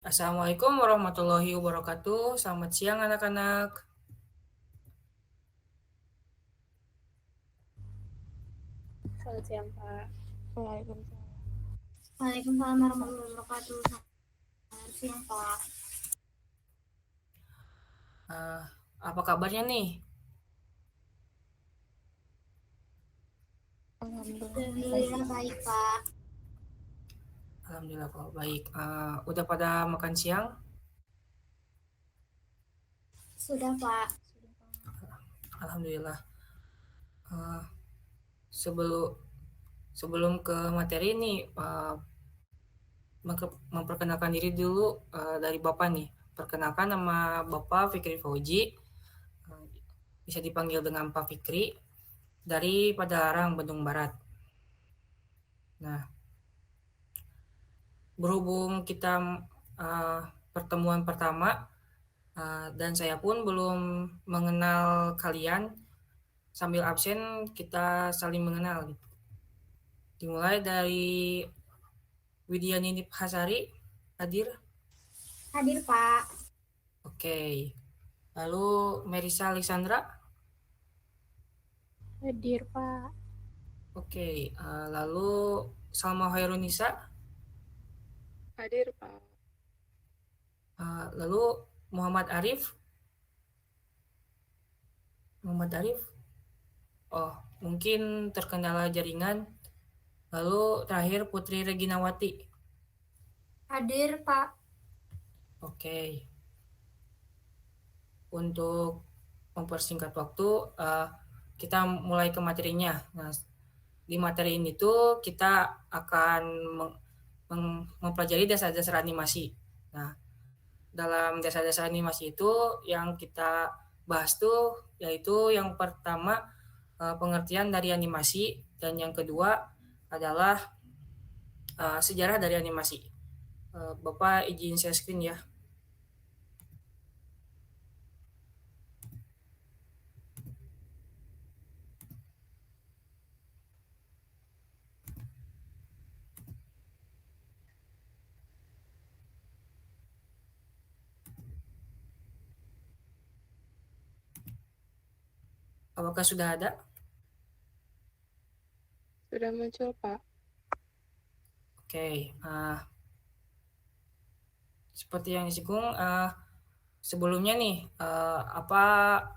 Assalamualaikum warahmatullahi wabarakatuh. Selamat siang anak-anak. Selamat siang, Pak. Waalaikumsalam. Waalaikumsalam warahmatullahi wabarakatuh. Selamat siang, Pak. Apa kabarnya nih? Alhamdulillah baik, Pak. Alhamdulillah kalau baik. Udah pada makan siang? Sudah, Pak. Alhamdulillah. Uh, sebelum sebelum ke materi ini, memperkenalkan diri dulu dari Bapak nih. Perkenalkan, nama Bapak Fikri Fauji. Bisa dipanggil dengan Pak Fikri dari Padalarang, Bandung Barat. Nah, berhubung kita pertemuan pertama, dan saya pun belum mengenal kalian, sambil absen kita saling mengenal. Dimulai dari Widya Nindip Hasari, hadir? Hadir, Pak. Oke. Lalu Merisa Alexandra? Hadir, Pak. Oke. Lalu Salma Hairunisa? Hadir, Pak. Lalu Muhammad Arif? Muhammad Arif? Oh, mungkin terkendala jaringan. Lalu terakhir Putri Reginawati. Hadir, Pak. Oke. Untuk mempersingkat waktu, kita mulai ke materinya. Nah, di materi ini tuh kita akan mempelajari dasar-dasar animasi. Nah, dalam dasar-dasar animasi itu yang kita bahas tuh yaitu yang pertama pengertian dari animasi, dan yang kedua adalah sejarah dari animasi. Bapak izin share screen ya. Apakah sudah ada? Sudah muncul, Pak. Oke. Seperti yang disinggung sebelumnya nih, apa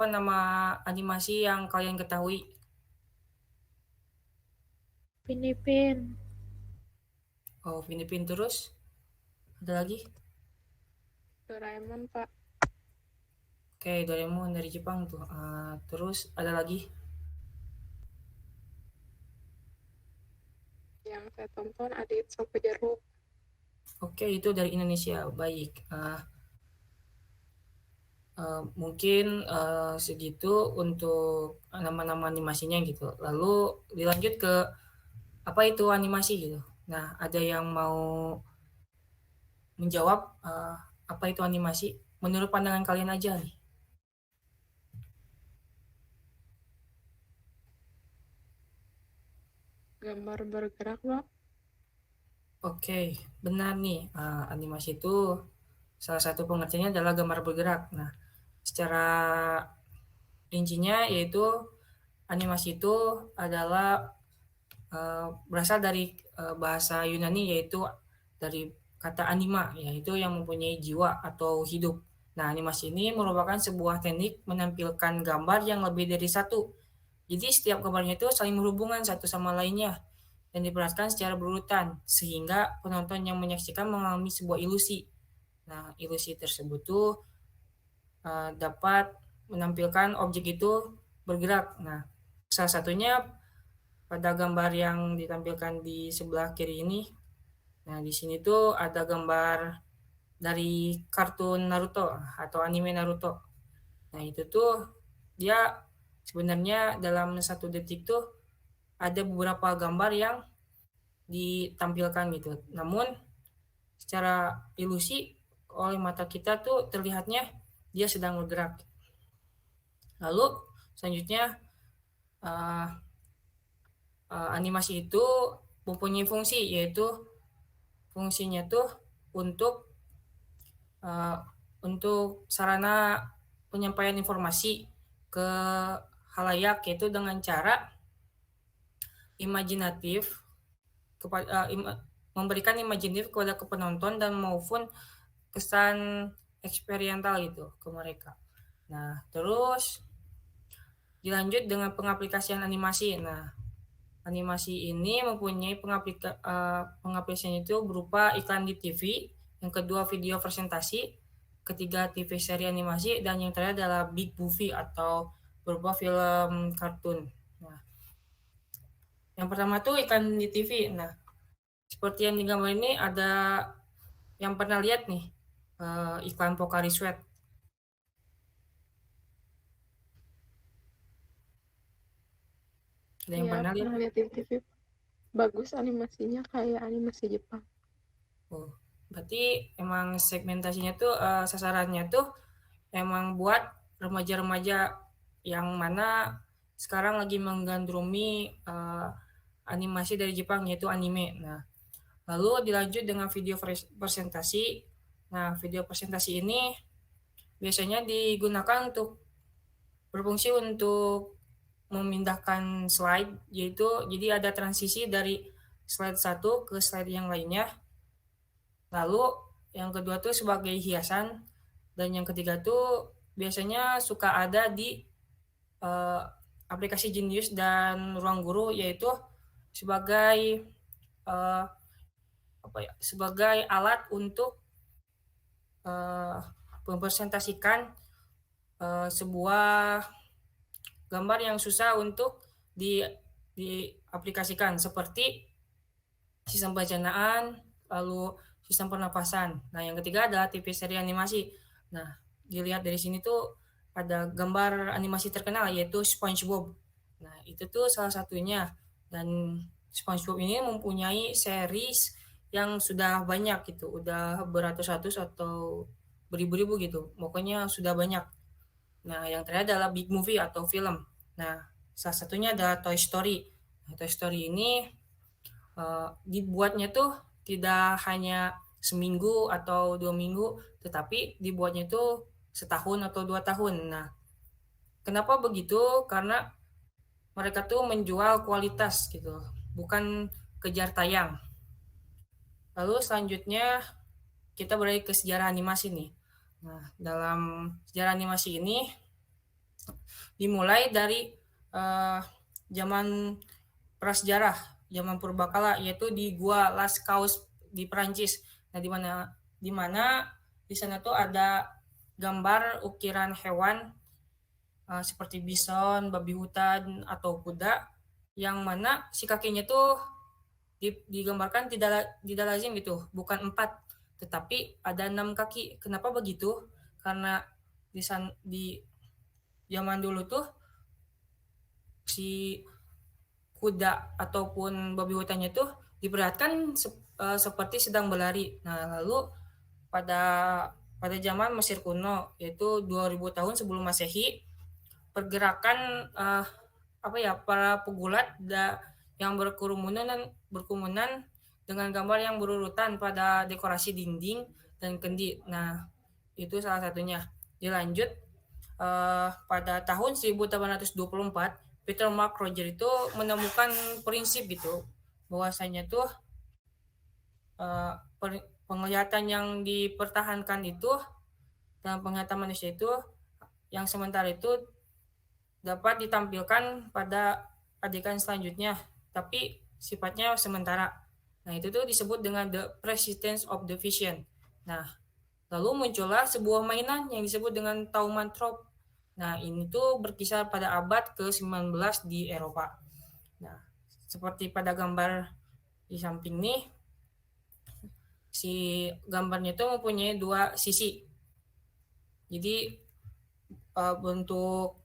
nama animasi yang kalian ketahui? Pinipin. Oh, Pinipin, terus ada lagi? Doraemon, Pak. Oke, Doraemon dari Jepang tuh. Terus ada lagi? Yang saya tonton Adit Sopo Jeruk. Oke, itu dari Indonesia. Baik. Mungkin segitu untuk nama-nama animasinya gitu. Lalu dilanjut ke apa itu animasi gitu. Nah, ada yang mau menjawab apa itu animasi menurut pandangan kalian aja nih? Gambar bergerak, Pak. Oke, benar nih. Animasi itu salah satu pengertiannya adalah gambar bergerak. Nah, secara rincinya yaitu animasi itu adalah berasal dari bahasa Yunani, yaitu dari kata anima, yaitu yang mempunyai jiwa atau hidup. Nah, animasi ini merupakan sebuah teknik menampilkan gambar yang lebih dari satu. Jadi setiap gambarnya itu saling berhubungan satu sama lainnya dan diperhatikan secara berurutan sehingga penonton yang menyaksikan mengalami sebuah ilusi. Nah, ilusi tersebut tuh dapat menampilkan objek itu bergerak. Nah, salah satunya pada gambar yang ditampilkan di sebelah kiri ini. Nah, di sini tuh ada gambar dari kartun Naruto atau anime Naruto. Nah, itu tuh dia sebenarnya dalam satu detik tuh ada beberapa gambar yang ditampilkan gitu. Namun secara ilusi oleh mata kita tuh terlihatnya dia sedang bergerak. Lalu selanjutnya animasi itu mempunyai fungsi, yaitu fungsinya tuh untuk sarana penyampaian informasi ke halayak, yaitu dengan cara imajinatif memberikan imajinatif kepada penonton dan maupun kesan eksperimental gitu ke mereka. Nah, terus dilanjut dengan pengaplikasian animasi. Nah, animasi ini mempunyai pengaplikasian itu berupa iklan di TV, yang kedua video presentasi, ketiga TV seri animasi, dan yang terakhir adalah big movie atau berupa film kartun. Nah, yang pertama tuh iklan di TV. Nah, seperti yang di gambar ini ada yang pernah lihat nih iklan Pocari Sweat. Ada yang Iya, pernah lihat? pernah lihat di TV. Bagus animasinya kayak animasi Jepang. Oh, berarti emang segmentasinya tuh sasarannya tuh emang buat remaja-remaja yang mana sekarang lagi menggandrungi animasi dari Jepang, yaitu anime. Nah, lalu dilanjut dengan video presentasi. Nah, video presentasi ini biasanya digunakan untuk berfungsi untuk memindahkan slide, yaitu jadi ada transisi dari slide satu ke slide yang lainnya. Lalu yang kedua tuh sebagai hiasan, dan yang ketiga tuh biasanya suka ada di aplikasi Genius dan Ruang Guru, yaitu sebagai sebagai alat untuk mempresentasikan sebuah gambar yang susah untuk diaplikasikan, seperti sistem pencernaan, lalu sistem pernapasan. Nah, yang ketiga adalah TV seri animasi. Nah, dilihat dari sini tuh ada gambar animasi terkenal, yaitu SpongeBob. Nah, itu tuh salah satunya. Dan SpongeBob ini mempunyai series yang sudah banyak gitu, udah beratus-ratus atau beribu-ribu gitu. Pokoknya sudah banyak. Nah, yang terakhir adalah big movie atau film. Nah, salah satunya adalah Toy Story. Nah, Toy Story ini dibuatnya tuh tidak hanya seminggu atau 2 minggu, tetapi dibuatnya itu setahun atau 2 tahun. Nah, kenapa begitu? Karena mereka tuh menjual kualitas gitu, bukan kejar tayang. Lalu selanjutnya kita beralih ke sejarah animasi nih. Nah, dalam sejarah animasi ini dimulai dari zaman prasejarah, zaman purbakala, yaitu di Gua Lascaux di Perancis. Nah, di mana di sana tuh ada gambar ukiran hewan seperti bison, babi hutan, atau kuda, yang mana si kakinya tuh digambarkan tidak lazim gitu, bukan 4, tetapi ada 6 kaki. Kenapa begitu? Karena di zaman dulu tuh si kuda ataupun babi hutannya tuh diperlihatkan seperti sedang berlari. Nah, lalu pada zaman Mesir kuno, yaitu 2000 tahun sebelum Masehi, pergerakan para pegulat yang berkerumunan dengan gambar yang berurutan pada dekorasi dinding dan kendi. Nah, itu salah satunya. Dilanjut pada tahun 1824, Peter Mark Roger itu menemukan prinsip gitu, bahwasanya tuh penglihatan yang dipertahankan itu dalam penglihatan manusia itu yang sementara itu dapat ditampilkan pada adegan selanjutnya, tapi sifatnya sementara. Nah, itu tuh disebut dengan the persistence of the vision. Nah, lalu muncullah sebuah mainan yang disebut dengan Taumantrop. Nah, ini tuh berkisar pada abad ke-19 di Eropa. Nah, seperti pada gambar di samping nih, si gambarnya itu mempunyai 2 sisi. Jadi bentuk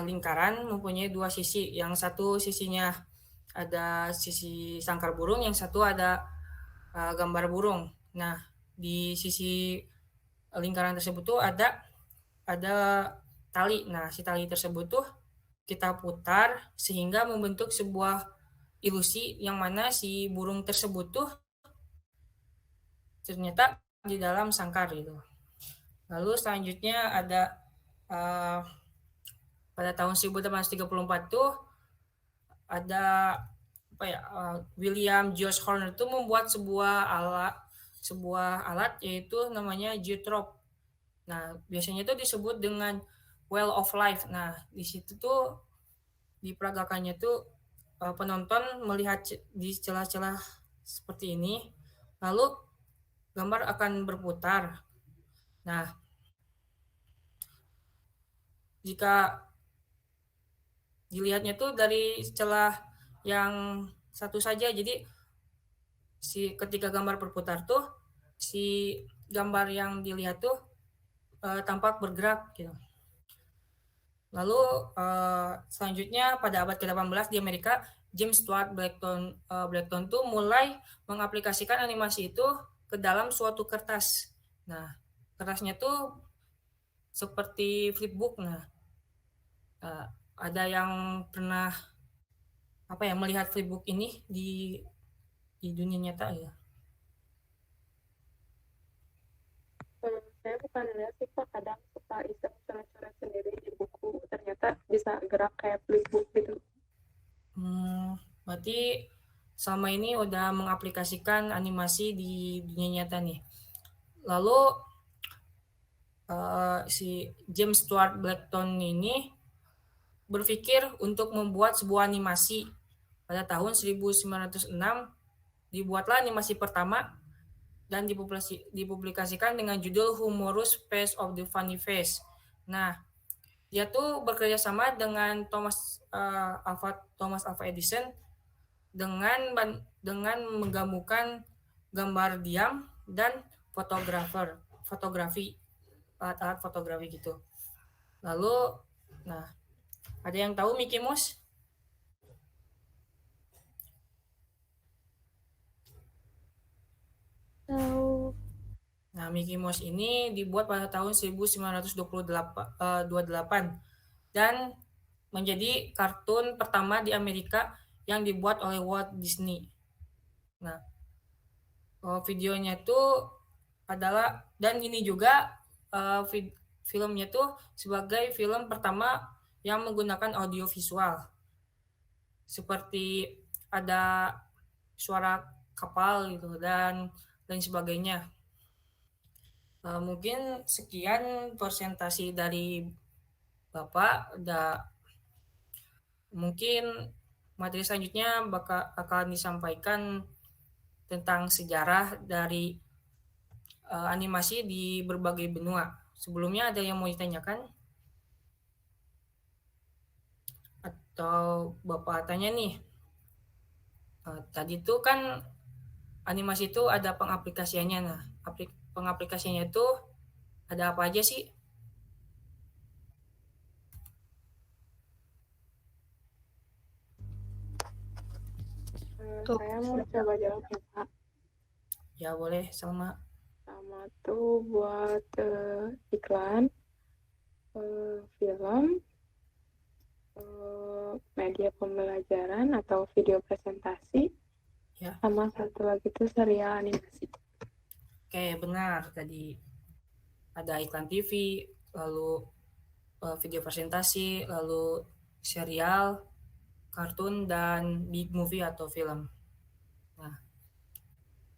lingkaran mempunyai 2 sisi. Yang satu sisinya ada sisi sangkar burung, yang satu ada gambar burung. Nah, di sisi lingkaran tersebut tuh ada tali. Nah, si tali tersebut tuh kita putar sehingga membentuk sebuah ilusi yang mana si burung tersebut tuh ternyata di dalam sangkar gitu. Lalu selanjutnya ada pada tahun 1834 tuh ada William George Horner itu membuat sebuah alat yaitu namanya geotrope. Nah, biasanya itu disebut dengan well of life. Nah, di situ tuh diperagakannya tuh penonton melihat di celah-celah seperti ini, lalu gambar akan berputar. Nah, jika dilihatnya tuh dari celah yang satu saja, jadi ketika gambar berputar tuh si gambar yang dilihat tuh tampak bergerak gitu. Lalu selanjutnya pada abad ke-18 di Amerika, James Stuart Blackton tuh mulai mengaplikasikan animasi itu ke dalam suatu kertas. Nah, kertasnya tuh seperti flipbook. Nah, ada yang pernah melihat flipbook ini di dunia nyata ya? Saya bukan lihat sih Pak, kadang suka iseng coret-coret sendiri di buku, ternyata bisa gerak kayak flipbook gitu. Berarti selama ini udah mengaplikasikan animasi di dunia nyata nih. Lalu si James Stuart Blackton ini berpikir untuk membuat sebuah animasi. Pada tahun 1906 dibuatlah animasi pertama dan dipublikasikan dengan judul Humorous Face of the Funny Face. Nah, dia tuh bekerja sama dengan Thomas Alva Edison dengan menggabungkan gambar diam dan fotografi, alat fotografi gitu. Lalu, nah, ada yang tahu Mickey Mouse? Tahu. Nah, Mickey Mouse ini dibuat pada tahun 1928 dan menjadi kartun pertama di Amerika yang dibuat oleh Walt Disney. Nah, videonya itu adalah, dan ini juga filmnya tuh sebagai film pertama yang menggunakan audio visual. Seperti ada suara kapal gitu dan lain sebagainya. Mungkin sekian presentasi dari Bapak. Mungkin materi selanjutnya akan disampaikan tentang sejarah dari animasi di berbagai benua. Sebelumnya ada yang mau ditanyakan? Atau Bapak tanya nih, tadi tuh kan animasi itu ada pengaplikasiannya. Nah, pengaplikasiannya itu ada apa aja sih? Saya mau coba jawab ya Pak. Ya boleh, Salma. Sama tuh buat iklan, film, media pembelajaran atau video presentasi, Ya. sama satu lagi tuh serial animasi. Oke, benar. Tadi ada iklan TV, lalu video presentasi, lalu serial, kartun, dan big movie atau film. Nah,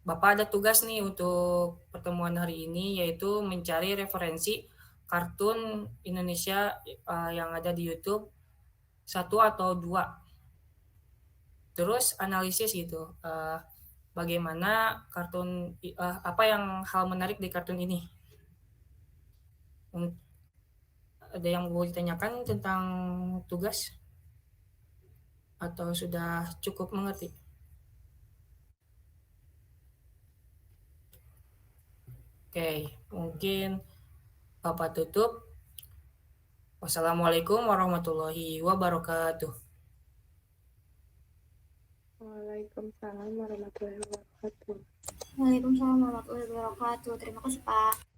Bapak ada tugas nih untuk pertemuan hari ini, yaitu mencari referensi kartun Indonesia yang ada di YouTube, 1 atau 2. Terus analisis gitu, bagaimana kartun, apa yang hal menarik di kartun ini. Ada yang mau ditanyakan tentang tugas? Atau sudah cukup mengerti? Oke, mungkin Bapak tutup. Wassalamualaikum warahmatullahi wabarakatuh. Waalaikumsalam warahmatullahi wabarakatuh. Waalaikumsalam warahmatullahi wabarakatuh. Terima kasih Pak.